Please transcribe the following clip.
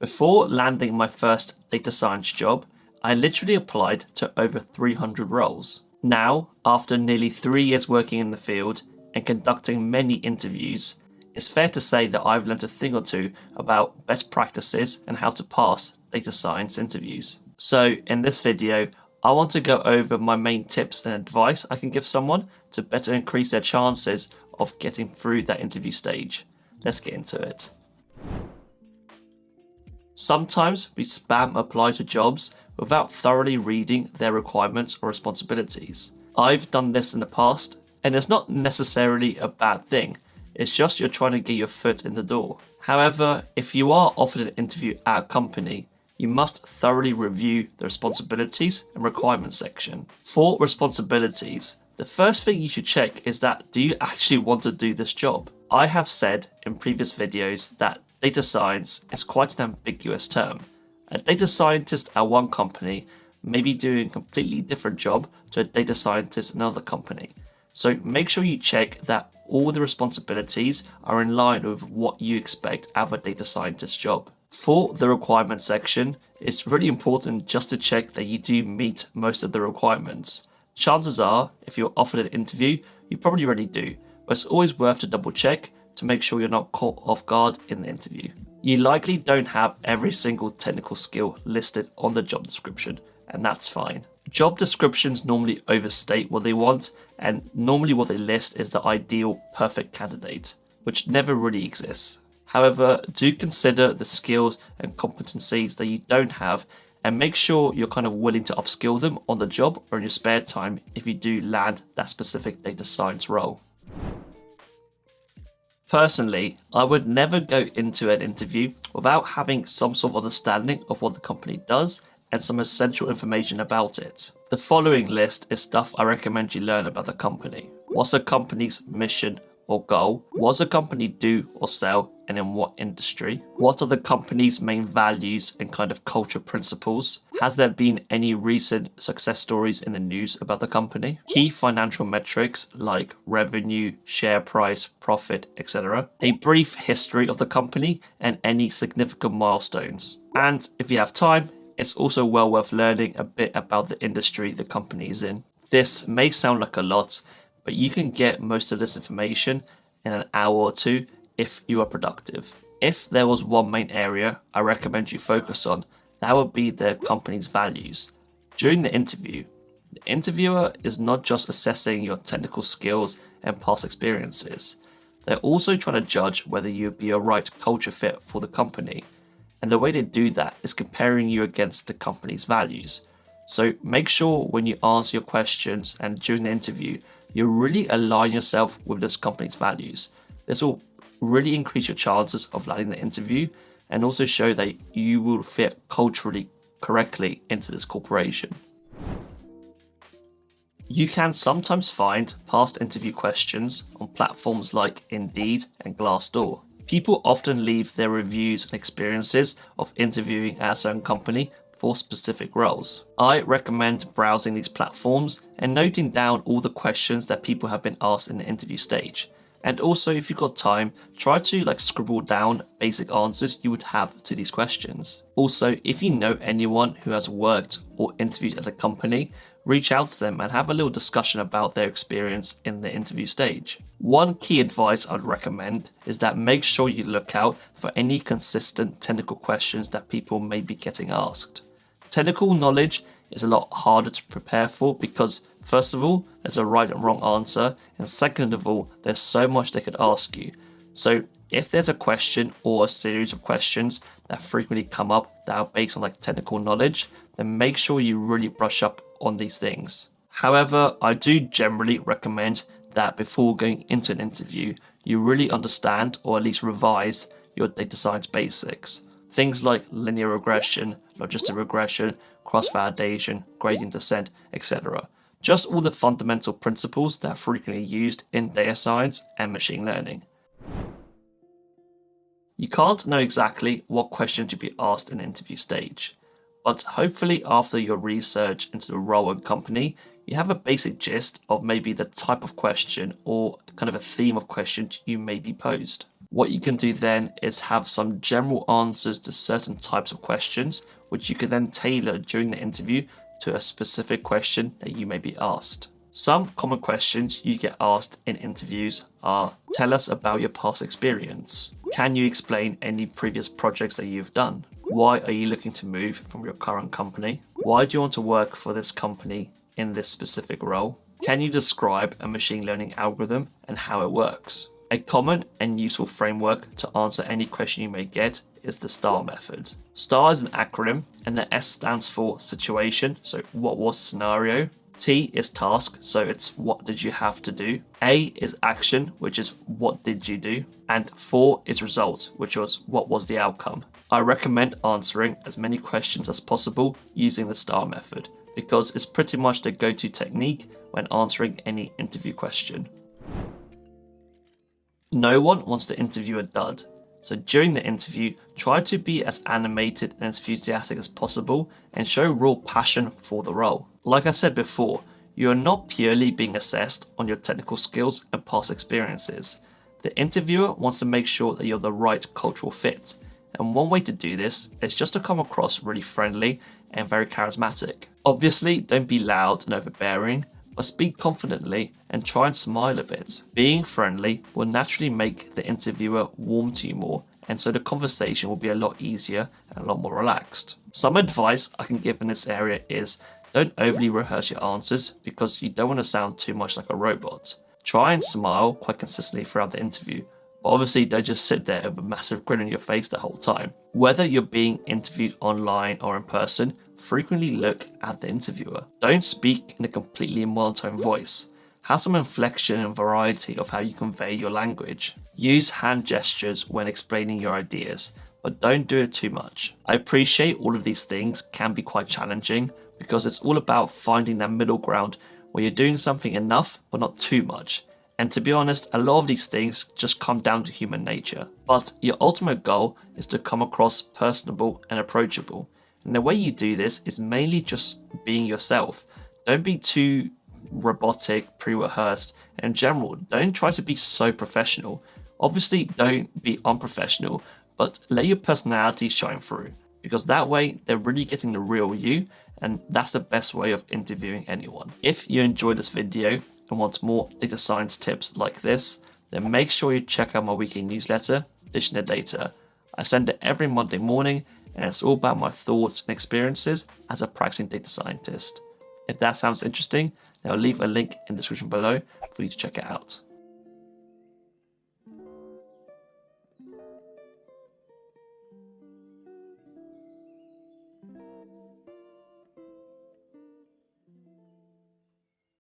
Before landing my first data science job, I literally applied to over 300 roles. Now, after nearly 3 years working in the field and conducting many interviews, it's fair to say that I've learned a thing or two about best practices and how to pass data science interviews. So in this video, I want to go over my main tips and advice I can give someone to better increase their chances of getting through that interview stage. Let's get into it. Sometimes we spam apply to jobs without thoroughly reading their requirements or responsibilities. I've done this in the past, and it's not necessarily a bad thing. It's just you're trying to get your foot in the door. However, if you are offered an interview at a company, you must thoroughly review the responsibilities and requirements section. For responsibilities, the first thing you should check is that do you actually want to do this job? I have said in previous videos that data science is quite an ambiguous term. A data scientist at one company may be doing a completely different job to a data scientist in another company. So make sure you check that all the responsibilities are in line with what you expect out of a data scientist job. For the requirements section, it's really important just to check that you do meet most of the requirements. Chances are, if you're offered an interview, you probably already do, but it's always worth to double check to make sure you're not caught off guard in the interview. You likely don't have every single technical skill listed on the job description, and that's fine. Job descriptions normally overstate what they want, and normally what they list is the ideal perfect candidate, which never really exists. However, do consider the skills and competencies that you don't have, and make sure you're kind of willing to upskill them on the job or in your spare time if you do land that specific data science role. Personally, I would never go into an interview without having some sort of understanding of what the company does and some essential information about it. The following list is stuff I recommend you learn about the company. What's the company's mission or goal? What does the company do or sell, and in what industry? What are the company's main values and kind of culture principles? Has there been any recent success stories in the news about the company? Key financial metrics like revenue, share price, profit, etc. A brief history of the company and any significant milestones. And if you have time, it's also well worth learning a bit about the industry the company is in. This may sound like a lot, but you can get most of this information in an hour or two if you are productive. If there was one main area I recommend you focus on, that would be the company's values. During the interview, the interviewer is not just assessing your technical skills and past experiences. They're also trying to judge whether you'd be a right culture fit for the company. And the way they do that is comparing you against the company's values. So make sure when you answer your questions and during the interview, you really align yourself with this company's values. This will really increase your chances of landing the interview and also show that you will fit culturally correctly into this corporation. You can sometimes find past interview questions on platforms like Indeed and Glassdoor. People often leave their reviews and experiences of interviewing at a certain company for specific roles. I recommend browsing these platforms and noting down all the questions that people have been asked in the interview stage. And also, if you've got time, try to scribble down basic answers you would have to these questions. Also, if you know anyone who has worked or interviewed at the company, reach out to them and have a little discussion about their experience in the interview stage. One key advice I'd recommend is that make sure you look out for any consistent technical questions that people may be getting asked. Technical knowledge is a lot harder to prepare for because, first of all, there's a right and wrong answer, and second of all, there's so much they could ask you. So if there's a question or a series of questions that frequently come up that are based on technical knowledge, then make sure you really brush up on these things. However, I do generally recommend that before going into an interview, you really understand or at least revise your data science basics. Things like linear regression, logistic regression, cross-validation, gradient descent, etc. Just all the fundamental principles that are frequently used in data science and machine learning. You can't know exactly what questions you'll be asked in the interview stage, but hopefully after your research into the role and company, you have a basic gist of maybe the type of question or kind of a theme of questions you may be posed. What you can do then is have some general answers to certain types of questions, which you can then tailor during the interview to a specific question that you may be asked. Some common questions you get asked in interviews are: tell us about your past experience. Can you explain any previous projects that you've done? Why are you looking to move from your current company? Why do you want to work for this company in this specific role? Can you describe a machine learning algorithm and how it works? A common and useful framework to answer any question you may get is the STAR method. STAR is an acronym, and the S stands for situation, so what was the scenario? T is task, so it's what did you have to do? A is action, which is what did you do? And 4 is result, which was what was the outcome. I recommend answering as many questions as possible using the STAR method, because it's pretty much the go-to technique when answering any interview question. No one wants to interview a dud, so during the interview, try to be as animated and enthusiastic as possible and show real passion for the role. Like I said before, you are not purely being assessed on your technical skills and past experiences. The interviewer wants to make sure that you're the right cultural fit, and one way to do this is just to come across really friendly and very charismatic. Obviously, don't be loud and overbearing, but speak confidently and try and smile a bit. Being friendly will naturally make the interviewer warm to you more, and so the conversation will be a lot easier and a lot more relaxed. Some advice I can give in this area is don't overly rehearse your answers because you don't want to sound too much like a robot. Try and smile quite consistently throughout the interview, but obviously don't just sit there with a massive grin on your face the whole time. Whether you're being interviewed online or in person, frequently look at the interviewer. Don't speak in a completely monotone voice. Have some inflection and variety of how you convey your language. Use hand gestures when explaining your ideas, but don't do it too much. I appreciate all of these things can be quite challenging because it's all about finding that middle ground where you're doing something enough but not too much. And to be honest, a lot of these things just come down to human nature. But your ultimate goal is to come across personable and approachable. And the way you do this is mainly just being yourself. Don't be too robotic, pre-rehearsed, and in general, don't try to be so professional. Obviously, don't be unprofessional, but let your personality shine through, because that way they're really getting the real you, and that's the best way of interviewing anyone. If you enjoyed this video and want more data science tips like this, then make sure you check out my weekly newsletter, Dishing the Data. I send it every Monday morning, and it's all about my thoughts and experiences as a practicing data scientist. If that sounds interesting, then I'll leave a link in the description below for you to check it out.